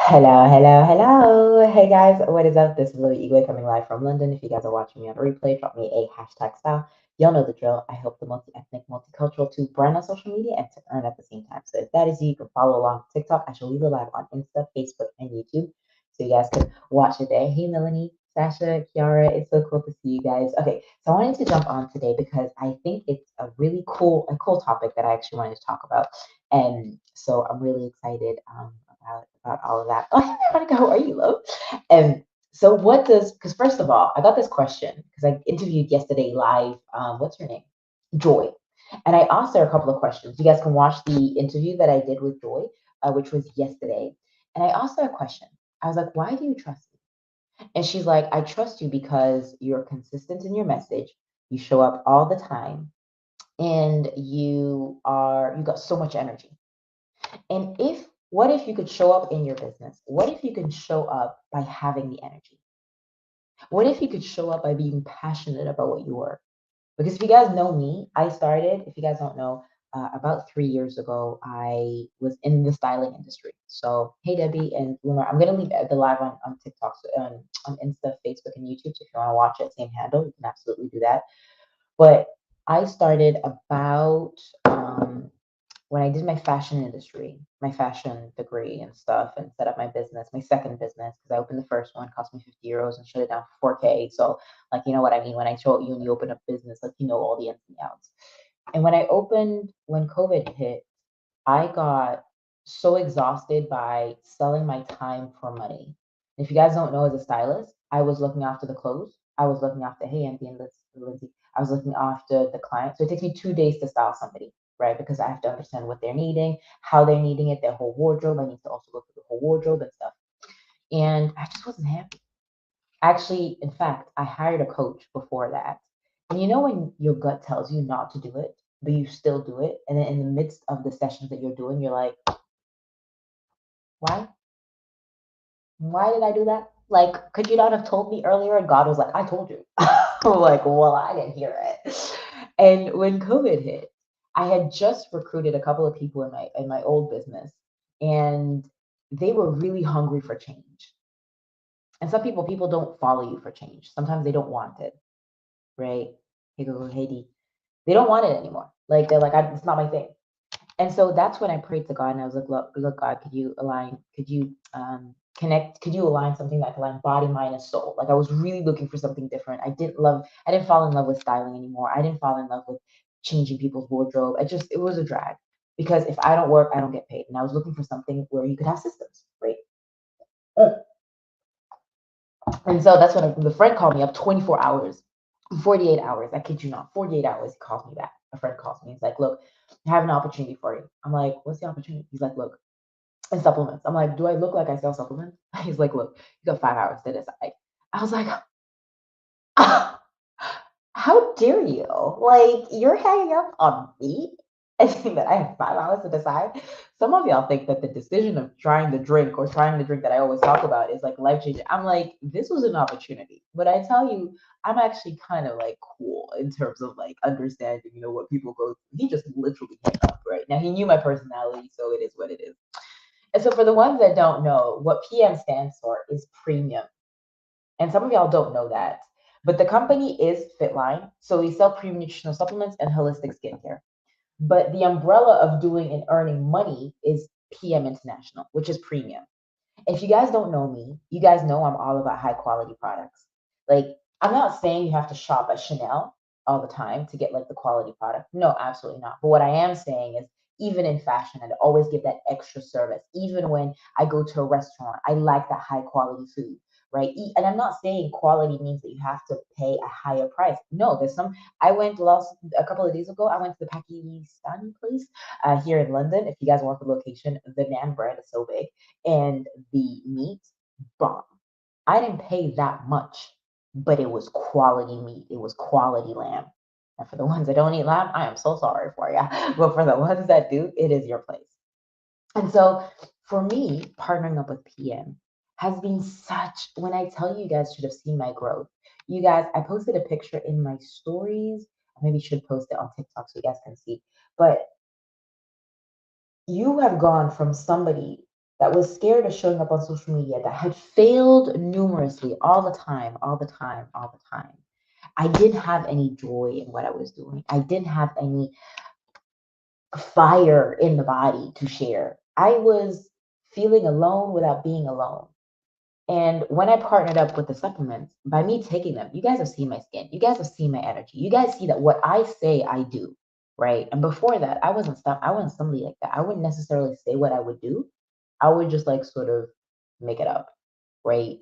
Hello, hello, hello. Hey guys, what is up? This is Lily Igwe coming live from London. If you guys are watching me on a replay, drop me a hashtag style. Y'all know the drill. I help the multi-ethnic, multicultural to brand on social media and to earn at the same time. So if that is you, you can follow along TikTok. I shall leave it live on Insta, Facebook, and YouTube. So you guys can watch it there. Hey Melanie, Sasha, Kiara, it's so cool to see you guys. Okay, so I wanted to jump on today because I think it's a really cool topic that I actually wanted to talk about. And so I'm really excited about all of that. Oh, hey, Veronica, how are you, love? And so, what does, because first of all, I got this question because I interviewed yesterday live. What's her name? Joy. And I asked her a couple of questions. You guys can watch the interview that I did with Joy, which was yesterday. And I asked her a question. I was like, why do you trust me? And she's like, I trust you because you're consistent in your message. You show up all the time and you got so much energy. And what if you could show up in your business? What if you could show up by having the energy? What if you could show up by being passionate about what you were? Because if you guys know me, if you guys don't know, about 3 years ago, I was in the styling industry. So, hey, Debbie and Bloomer, I'm going to leave the live on TikTok, on Insta, Facebook, and YouTube. So if you want to watch it, same handle, you can absolutely do that. But I started about when I did my fashion industry, my fashion degree and stuff, and set up my business, my second business, because I opened the first one, cost me 50 euros and shut it down for 4K. So, like, you know what I mean? When I show you and you open a business, like, you know, all the ins and outs. And when COVID hit, I got so exhausted by selling my time for money. If you guys don't know, as a stylist, I was looking after the clothes. I was looking after, hey, Anthony and Lindsay. I was looking after the client. So it takes me 2 days to style somebody, right? Because I have to understand what they're needing, how they're needing it, their whole wardrobe. I need to also go through the whole wardrobe and stuff. And I just wasn't happy. Actually, in fact, I hired a coach before that. And you know when your gut tells you not to do it, but you still do it, and then in the midst of the sessions that you're doing, you're like, why? Why did I do that? Like, could you not have told me earlier? And God was like, I told you. I'm like, well, I didn't hear it. And when COVID hit, I had just recruited a couple of people in my old business, and they were really hungry for change. And some people don't follow you for change. Sometimes they don't want it, right? Hey, go, Haiti. They don't want it anymore. Like they're like, it's not my thing. And so that's when I prayed to God and I was like, look, God, could you align something that could align body, mind, and soul? Like I was really looking for something different. I didn't fall in love with styling anymore. I didn't fall in love with changing people's wardrobe. It was a drag because if I don't work, I don't get paid. And I was looking for something where you could have systems, right? Mm. And so that's when the friend called me up 24 hours, 48 hours. I kid you not, 48 hours. He calls me back. A friend calls me. He's like, look, I have an opportunity for you. I'm like, what's the opportunity? He's like, look, and supplements. I'm like, do I look like I sell supplements? He's like, look, you got 5 hours to decide. I was like, how dare you? Like, you're hanging up on me and saying that I have 5 hours to decide. Some of y'all think that the decision of trying the drink that I always talk about is like life changing. I'm like, this was an opportunity. But I tell you, I'm actually kind of like cool in terms of like understanding, what people go through. He just literally hung up right now. He knew my personality, so it is what it is. And so for the ones that don't know, what PM stands for is premium. And some of y'all don't know that. But the company is Fitline. So we sell premium nutritional supplements and holistic skincare. But the umbrella of doing and earning money is PM International, which is premium. If you guys don't know me, you guys know I'm all about high quality products. Like, I'm not saying you have to shop at Chanel all the time to get like the quality product. No, absolutely not. But what I am saying is, even in fashion, I'd always give that extra service. Even when I go to a restaurant, I like that high quality food, right? And I'm not saying quality means that you have to pay a higher price. No, there's some. A couple of days ago. I went to the Pakistani place here in London. If you guys want the location, the Nan brand is so big and the meat bomb. I didn't pay that much, but it was quality meat. It was quality lamb. And for the ones that don't eat lamb, I am so sorry for you. But for the ones that do, it is your place. And so for me, partnering up with PM has been when I tell you, you guys should have seen my growth. You guys, I posted a picture in my stories. I maybe should post it on TikTok so you guys can see. But you have gone from somebody that was scared of showing up on social media, that had failed numerously all the time, all the time, all the time. I didn't have any joy in what I was doing. I didn't have any fire in the body to share. I was feeling alone without being alone. And when I partnered up with the supplements, by me taking them, you guys have seen my skin, you guys have seen my energy, you guys see that what I say I do, right? And before that, I wasn't somebody like that. I wouldn't necessarily say what I would do. I would just like sort of make it up, right?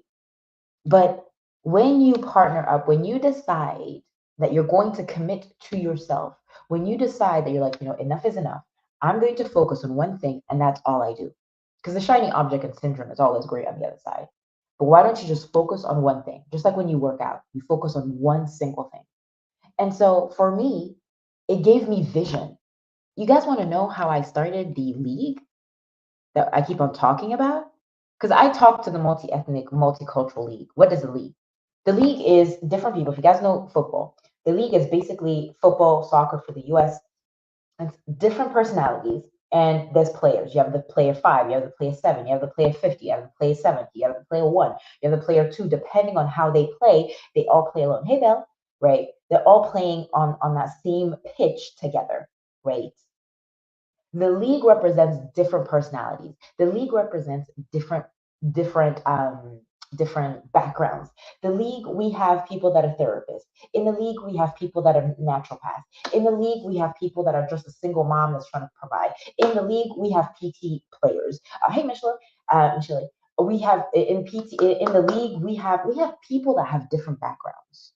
But when you partner up, when you decide that you're going to commit to yourself, when you decide that you're like, enough is enough, I'm going to focus on one thing and that's all I do. Because the shiny object and syndrome is always great on the other side. But why don't you just focus on one thing? Just like when you work out, you focus on one single thing. And so for me, it gave me vision. You guys want to know how I started the league that I keep on talking about? Because I talk to the multi-ethnic, multicultural league. What is the league? The league is different people. If you guys know football, the league is basically football, soccer for the US. It's different personalities, and there's players. You have the player 5, you have the player 7, you have the player 50, you have the player 70, you have the player 1, you have the player 2. Depending on how they play, they all play alone. Hey, Belle, right? They're all playing on that same pitch together, right? The league represents different personalities. The league represents different different backgrounds. The league, we have people that are therapists. In the league, we have people that are naturopaths. In the league, we have people that are just a single mom that's trying to provide. In the league, we have PT players. Hey, Michelle, we have in PT in the league, we have people that have different backgrounds.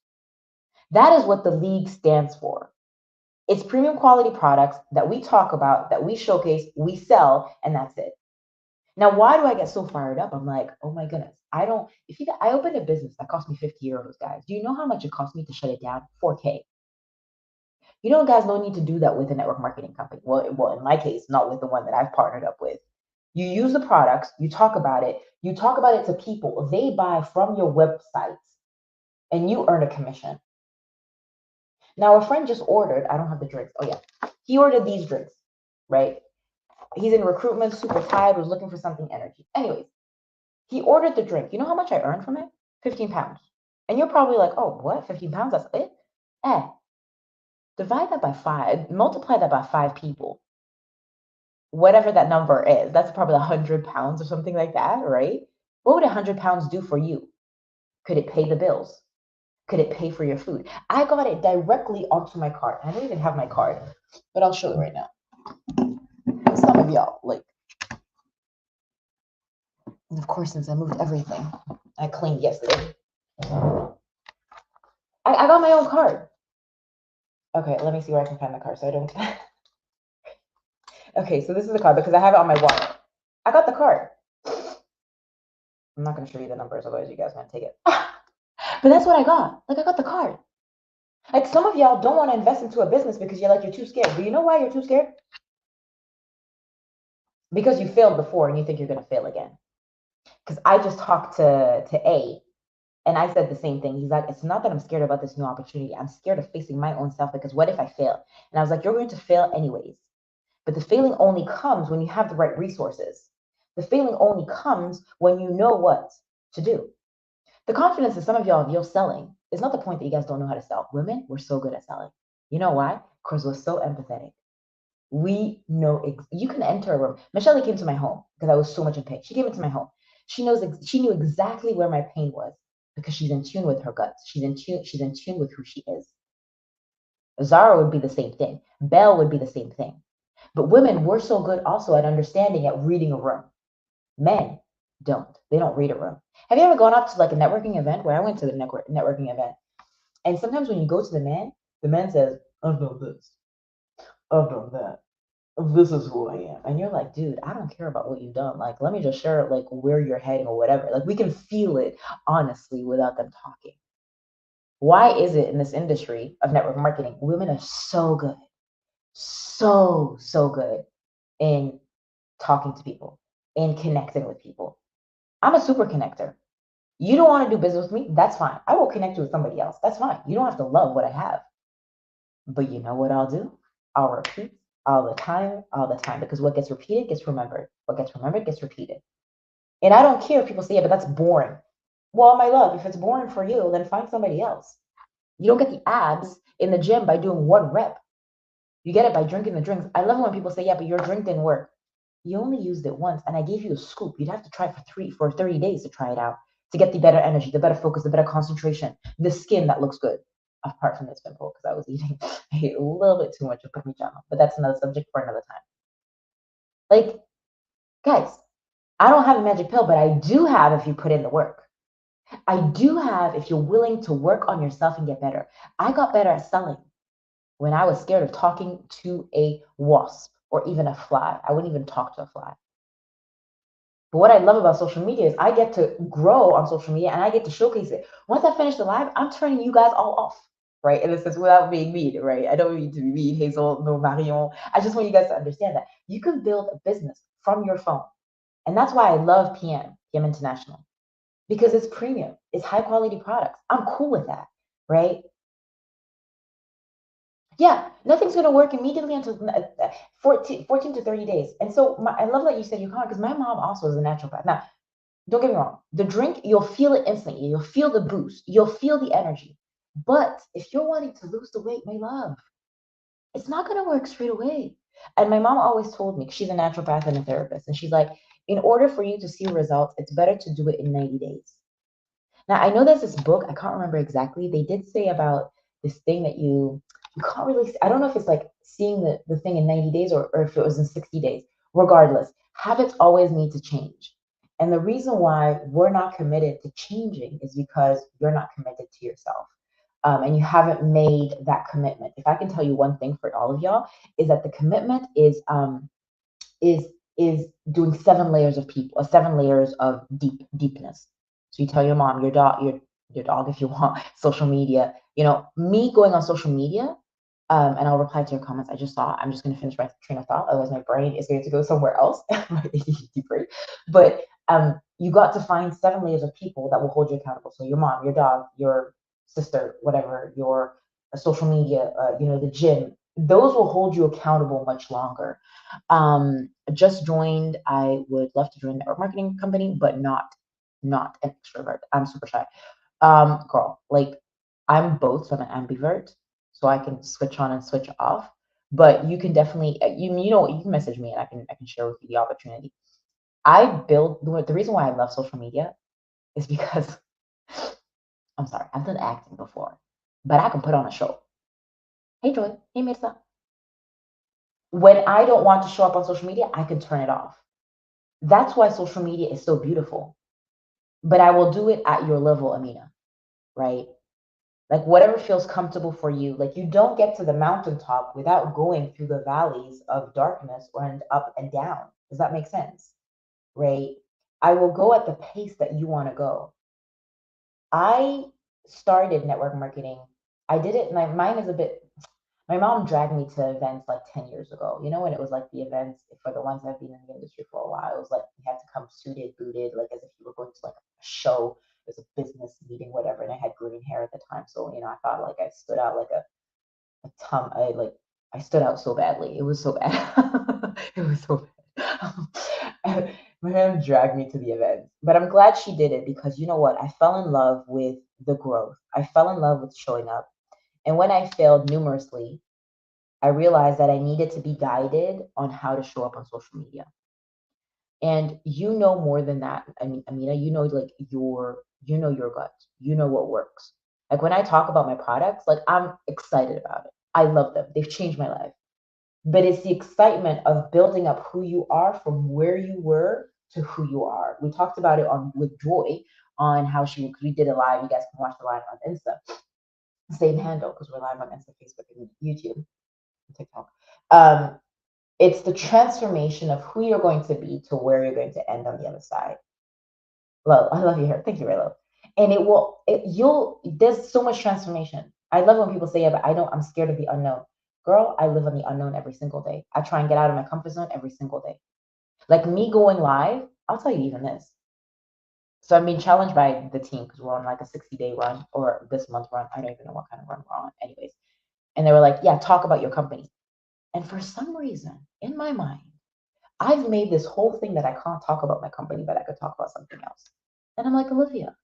That is what the league stands for. It's premium quality products that we talk about, that we showcase, we sell, and that's it. Now, why do I get so fired up? I'm like, oh my goodness. I opened a business that cost me 50 euros, guys. Do you know how much it cost me to shut it down? 4K. You know, guys, no need to do that with a network marketing company. Well, in my case, not with the one that I've partnered up with. You use the products, you talk about it to people. They buy from your websites and you earn a commission. Now, a friend just ordered, I don't have the drinks. Oh, yeah. He ordered these drinks, right? He's in recruitment, super tired, was looking for something energy. Anyways, he ordered the drink. You know how much I earned from it? 15 pounds. And you're probably like, oh, what? 15 pounds? That's it? Divide that by 5, multiply that by 5 people. Whatever that number is, that's probably 100 pounds or something like that, right? What would 100 pounds do for you? Could it pay the bills? Could it pay for your food? I got it directly onto my card. I don't even have my card, but I'll show you right now. Some of y'all, like, and of course, since I moved everything, I cleaned yesterday. I got my own card. Okay, let me see where I can find my card so I don't. Okay, so this is the card because I have it on my wallet. I got the card. I'm not going to show you the numbers, otherwise you guys might take it. But that's what I got. Like, I got the card. Like, some of y'all don't want to invest into a business because you're too scared. Do you know why you're too scared? Because you failed before and you think you're going to fail again. Because I just talked to A, and I said the same thing. He's like, it's not that I'm scared about this new opportunity. I'm scared of facing my own self because what if I fail? And I was like, you're going to fail anyways. But the failing only comes when you have the right resources. The failing only comes when you know what to do. The confidence that some of y'all selling is not the point that you guys don't know how to sell. Women, we're so good at selling. You know why? Because we're so empathetic. We know you can enter a room. Michelle came to my home because I was so much in pain. She came into my home. She knew exactly where my pain was because she's in tune with her guts. She's in tune with who she is. Zara would be the same thing. Belle would be the same thing. But women, we're so good also at understanding, at reading a room. Men don't. They don't read a room. Have you ever gone up to like a networking event where I went to the networking event? And sometimes when you go to the man says, I've done this. I've done that. This is who I am. And you're like, dude, I don't care about what you've done. Like, let me just share like where you're heading or whatever. Like, we can feel it honestly without them talking. Why is it in this industry of network marketing, women are so good, so good in talking to people, in connecting with people? I'm a super connector. You don't want to do business with me? That's fine. I will connect you with somebody else. That's fine. You don't have to love what I have. But you know what I'll do? I'll repeat all the time, because what gets repeated gets remembered. What gets remembered gets repeated. And I don't care if people say, yeah, but that's boring. Well, my love, if it's boring for you, then find somebody else. You don't get the abs in the gym by doing one rep. You get it by drinking the drinks. I love when people say, yeah, but your drink didn't work. You only used it once, and I gave you a scoop. You'd have to try it for 30 days to try it out to get the better energy, the better focus, the better concentration, the skin that looks good. Apart from this pimple, because I was eating, I ate a little bit too much of parmigiano, but that's another subject for another time. Like, guys, I don't have a magic pill, but I do have if you put in the work. I do have if you're willing to work on yourself and get better. I got better at selling when I was scared of talking to a wasp or even a fly. I wouldn't even talk to a fly. But what I love about social media is I get to grow on social media and I get to showcase it. Once I finish the live, I'm turning you guys all off, right? In a sense, without being mean, right? I don't mean to be mean, Hazel, no Marion. I just want you guys to understand that you can build a business from your phone. And that's why I love PM International, because it's premium, it's high quality products. I'm cool with that, right? Yeah, nothing's going to work immediately until 14 to 30 days. And so I love that you said you can't, because my mom also is a naturopath. Now, don't get me wrong, the drink, you'll feel it instantly. You'll feel the boost. You'll feel the energy. But if you're wanting to lose the weight, my love, it's not going to work straight away. And my mom always told me, she's a naturopath and a therapist, and she's like, in order for you to see results, it's better to do it in 90 days. Now, I know there's this book, I can't remember exactly. They did say about this thing that you can't really, I don't know if it's like seeing the thing in 90 days or if it was in 60 days. Regardless, habits always need to change. And the reason why we're not committed to changing is because you're not committed to yourself. And you haven't made that commitment. If I can tell you one thing for all of y'all, is that the commitment is is doing 7 layers of people, 7 layers of deepness. So you tell your mom, your dog, if you want, social media. You know, me going on social media, and I'll reply to your comments. I just saw. I'm just going to finish my train of thought. Otherwise, my brain is going to go somewhere else. My ADHD brain. But you got to find 7 layers of people that will hold you accountable. So your mom, your dog, your sister, whatever, your social media, the gym. Those will hold you accountable much longer. Just joined. I would love to join a network marketing company, but not an extrovert. I'm super shy. Girl, like I'm both, so I'm an ambivert, so I can switch on and switch off. But you can definitely, you know, you can message me and I can share with you the opportunity. I build the reason why I love social media is because I'm sorry, I've done acting before, but I can put on a show. Hey Joy, hey Mirza. When I don't want to show up on social media, I can turn it off. That's why social media is so beautiful. But I will do it at your level, Amina, right? Like whatever feels comfortable for you. Like you don't get to the mountaintop without going through the valleys of darkness or up and down. Does that make sense? Right? I will go at the pace that you want to go. I started network marketing. I did it. Mine is a bit. My mom dragged me to events like 10 years ago. You know, when it was like the events for the ones that have been in the industry for a while, it was like you had to come suited, booted, like as if you were going to like a show. It was a business meeting, whatever. And I had green hair at the time. So, I thought like I stood out like a tom. I stood out so badly. It was so bad. It was so bad. My mom dragged me to the event, but I'm glad she did it because you know what? I fell in love with the growth. I fell in love with showing up. And when I failed numerously, I realized that I needed to be guided on how to show up on social media. And you know more than that. I mean, Amina, you know your gut. You know what works. Like when I talk about my products, like I'm excited about it. I love them. They've changed my life. But it's the excitement of building up who you are from where you were to who you are. We talked about it on with Joy on how we did a live. You guys can watch the live on Insta. Same handle because we're live on Insta, Facebook, and YouTube, and TikTok. Um, it's the transformation of who you're going to be to where you're going to end on the other side. Love, I love you here. Thank you, Raylo. And there's so much transformation. I love when people say, yeah, but I'm scared of the unknown. Girl, I live on the unknown every single day. I try and get out of my comfort zone every single day. Like me going live, I'll tell you even this. So I'm being challenged by the team because we're on like a 60-day run or this month run. I don't even know what kind of run we're on, anyways. And they were like, yeah, talk about your company. And for some reason, in my mind, I've made this whole thing that I can't talk about my company, but I could talk about something else. And I'm like, Olivia,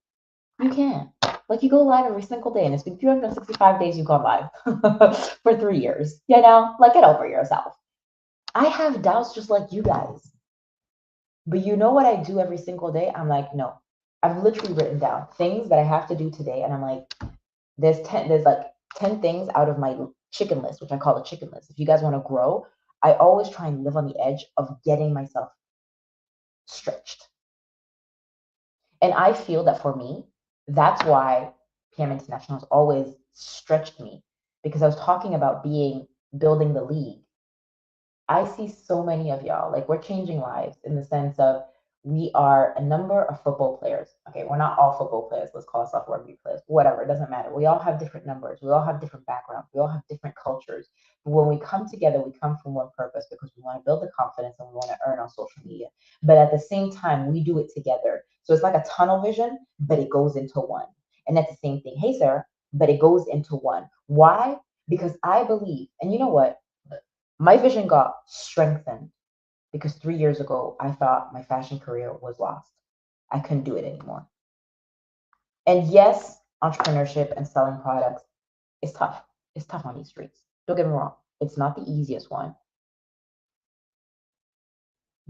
you can. Like, you go live every single day, and it's been 365 days you've gone live for 3 years. You know, like, get over yourself. I have doubts just like you guys. But you know what I do every single day? I'm like, no. I've literally written down things that I have to do today, and I'm like, there's like 10 things out of my chicken list, which I call a chicken list. If you guys want to grow, I always try and live on the edge of getting myself stretched. And I feel that for me, that's why PM International has always stretched me, because I was talking about building the league. I see so many of y'all, like, we're changing lives in the sense of we are a number of football players. Okay, we're not all football players. Let's call ourselves rugby players. Whatever, it doesn't matter. We all have different numbers. We all have different backgrounds. We all have different cultures. But when we come together, we come from one purpose, because we want to build the confidence and we want to earn on social media. But at the same time, we do it together. So it's like a tunnel vision, but it goes into one. And that's the same thing. Hey, Sarah, but it goes into one. Why? Because I believe, and you know what? My vision got strengthened because 3 years ago, I thought my fashion career was lost. I couldn't do it anymore. And yes, entrepreneurship and selling products is tough. It's tough on these streets. Don't get me wrong. It's not the easiest one,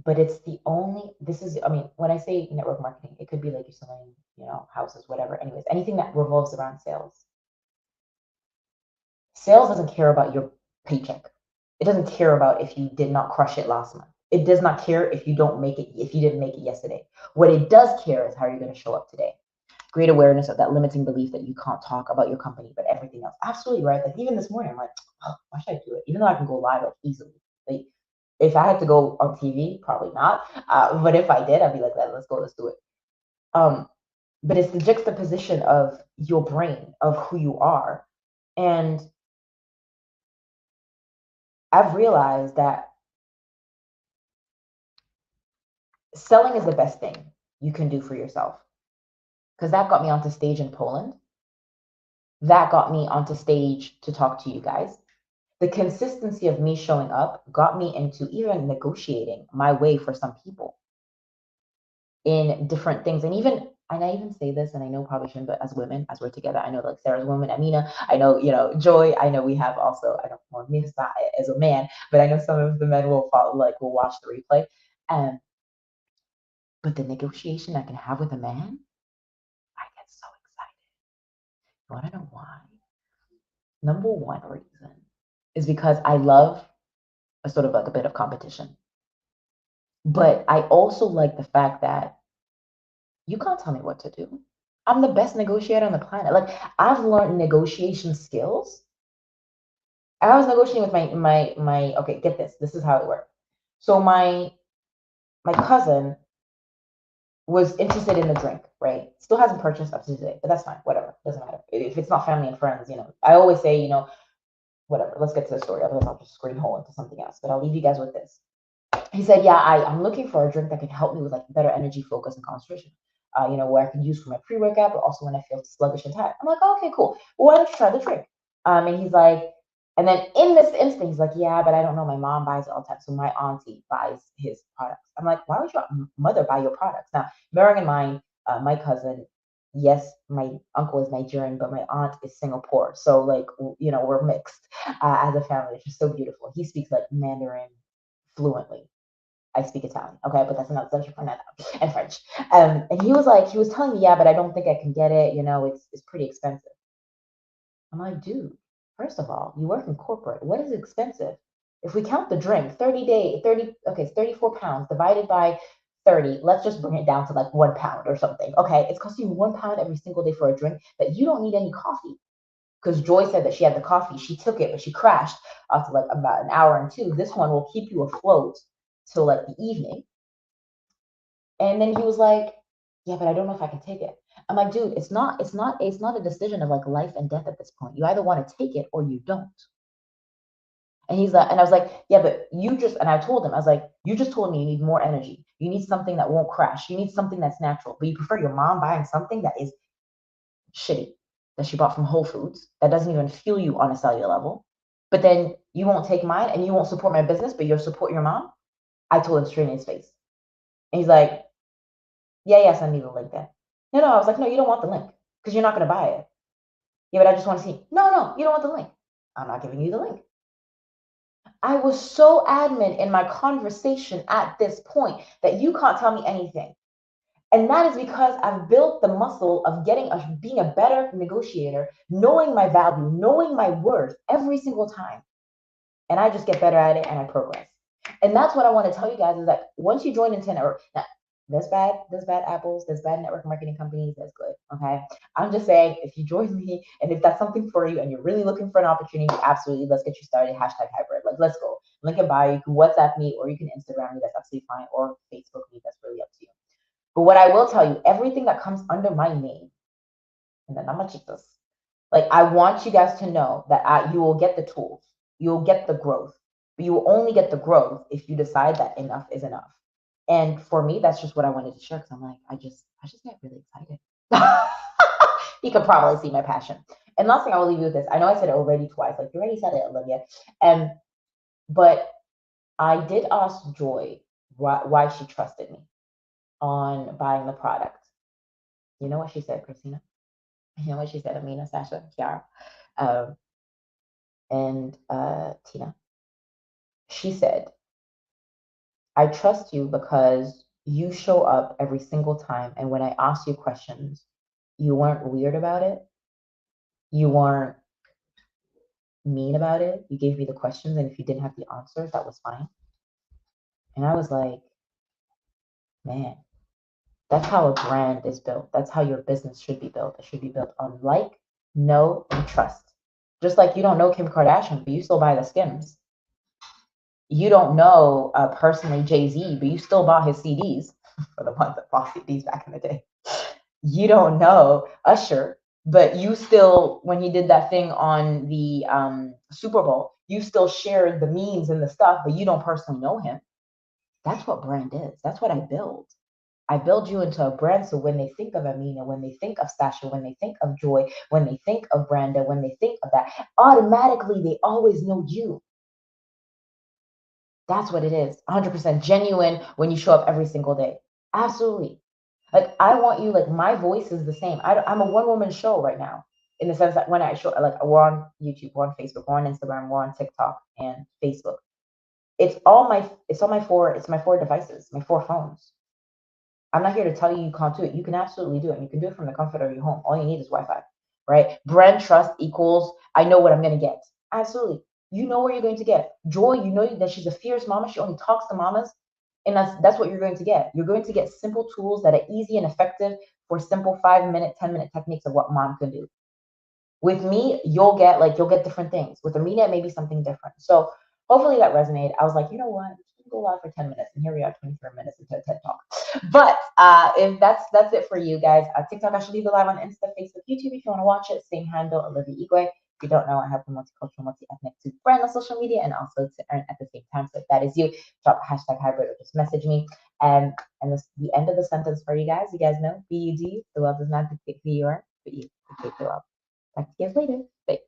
but it's the only, this is, I mean, when I say network marketing, it could be like you're selling, houses, whatever. Anyways, anything that revolves around sales. Sales doesn't care about your paycheck. It doesn't care about if you did not crush it last month. It does not care if you don't make it, if you didn't make it yesterday. What it does care is how you're going to show up today. Great awareness of that limiting belief that you can't talk about your company, but everything else. Absolutely right. Like, even this morning, I'm like, oh, why should I do it? Even though I can go live like easily. Like, if I had to go on TV, probably not. But if I did, I'd be like, let's go, let's do it. But it's the juxtaposition of your brain, of who you are. And I've realized that selling is the best thing you can do for yourself, because that got me onto stage in Poland. That got me onto stage to talk to you guys. The consistency of me showing up got me into even negotiating my way for some people in different things. And I even say this, and I know probably shouldn't, but as women, as we're together, I know, like, Sarah's a woman, Amina, I know, Joy, I know we have also, I don't want me as a man, but I know some of the men will follow, like, will watch the replay. But the negotiation I can have with a man, I get so excited. You want to know why? Number one reason is because I love a sort of like a bit of competition. But I also like the fact that you can't tell me what to do. I'm the best negotiator on the planet. Like, I've learned negotiation skills. I was negotiating with my okay, get this. This is how it worked. So my cousin was interested in the drink, right? Still hasn't purchased up to today, but that's fine. Whatever. Doesn't matter. If it's not family and friends, I always say, whatever. Let's get to the story. Otherwise, I'll just screen hole into something else. But I'll leave you guys with this. He said, yeah, I'm looking for a drink that can help me with, like, better energy, focus, and concentration. Where I can use for my pre-workout, but also when I feel sluggish and tired. I'm like, oh, okay, cool. Well, why don't you try the drink? And he's like, and then in this instant, he's like, yeah, but I don't know. My mom buys it all the time. So my auntie buys his products. I'm like, why would your mother buy your products? Now, bearing in mind, my cousin, yes, my uncle is Nigerian, but my aunt is Singapore. So, like, we're mixed as a family, which is so beautiful. He speaks, like, Mandarin fluently. I speak Italian, okay, but that's another subject for another, and French. And he was telling me, yeah, but I don't think I can get it. It's pretty expensive. I'm like, dude, first of all, you work in corporate. What is expensive? If we count the drink, 30, okay, it's 34 pounds divided by 30. Let's just bring it down to like 1 pound or something. Okay, it's costing you 1 pound every single day for a drink that you don't need any coffee. Because Joy said that she had the coffee, she took it, but she crashed after like about an hour and two. This one will keep you afloat till like the evening. And then he was like, yeah, but I don't know if I can take it. I'm like, dude, it's not a decision of like life and death at this point. You either want to take it or you don't. And he's like, and I was like, yeah, but and I told him, I was like, you just told me you need more energy. You need something that won't crash. You need something that's natural, but you prefer your mom buying something that is shitty, that she bought from Whole Foods, that doesn't even fuel you on a cellular level. But then you won't take mine and you won't support my business, but you'll support your mom. I told him straight in his face. And he's like, yeah, send me the link then. No, I was like, no, you don't want the link because you're not going to buy it. Yeah, but I just want to see. No, you don't want the link. I'm not giving you the link. I was so adamant in my conversation at this point that you can't tell me anything. And that is because I've built the muscle of being a better negotiator, knowing my value, knowing my worth every single time. And I just get better at it and I progress. And that's what I want to tell you guys is that once you join into network, now, there's bad apples, there's bad network marketing companies, that's good. Okay. I'm just saying if you join me and if that's something for you and you're really looking for an opportunity, absolutely let's get you started. #hybrid. Like let's go. Link in bio. You can WhatsApp me or you can Instagram me, that's absolutely fine, or Facebook me, that's really up to you. But what I will tell you, everything that comes under my name, and then I'm gonna cheat this. Like I want you guys to know that you will get the tools, you'll get the growth, but you will only get the growth if you decide that enough is enough. And for me, that's just what I wanted to share because I'm like, I just get really excited. You can probably see my passion. And last thing I will leave you with this. I know I said it already twice. Like you already said it, Olivia. But I did ask Joy why she trusted me on buying the product. You know what she said, Christina? You know what she said, Amina, Sasha, Kiara, and Tina? She said, I trust you because you show up every single time. And when I ask you questions, you weren't weird about it. You weren't mean about it. You gave me the questions. And if you didn't have the answers, that was fine. And I was like, man, that's how a brand is built. That's how your business should be built. It should be built on like, know, and trust. Just like you don't know Kim Kardashian, but you still buy the Skims. You don't know personally Jay-Z, but you still bought his CDs for the ones that bought CDs back in the day. You don't know Usher, but you still, when he did that thing on the Super Bowl, you still shared the memes and the stuff, but you don't personally know him. That's what brand is. That's what I build. I build you into a brand. So when they think of Amina, when they think of Sasha, when they think of Joy, when they think of Branda, when they think of that, automatically they always know you. That's what it is. 100% genuine when you show up every single day. Absolutely. Like I want you, like my voice is the same. I'm a one-woman show right now in the sense that when I show, like we're on YouTube, we're on Facebook, we're on Instagram, we're on TikTok and Facebook. It's my four devices, my four phones. I'm not here to tell you you can't do it. You can absolutely do it. You can do it from the comfort of your home. All you need is Wi-Fi, right? Brand trust equals I know what I'm going to get. Absolutely. You know where you're going to get. Joy, you know that she's a fierce mama. She only talks to mamas. And that's what you're going to get. You're going to get simple tools that are easy and effective for simple 5-minute, 10-minute techniques of what mom can do. With me, you'll get different things. With Amina, it may be something different. So hopefully that resonated. I was like, you know what? Go live for 10 minutes, and here we are, 23 minutes into a TED Talk. But if that's it for you guys. TikTok, I should leave it live on Insta, Facebook, YouTube if you want to watch it. Same handle, Olivia Igwe. If you don't know, I have the multicultural, multi-ethnic to brand on social media and also to earn at the same time. So if that is you, drop #hybrid or just message me. And this the end of the sentence for you guys. You guys know, be you, do you. The world does not dictate who you are, but you dictate the world. Talk to you guys later. Bye.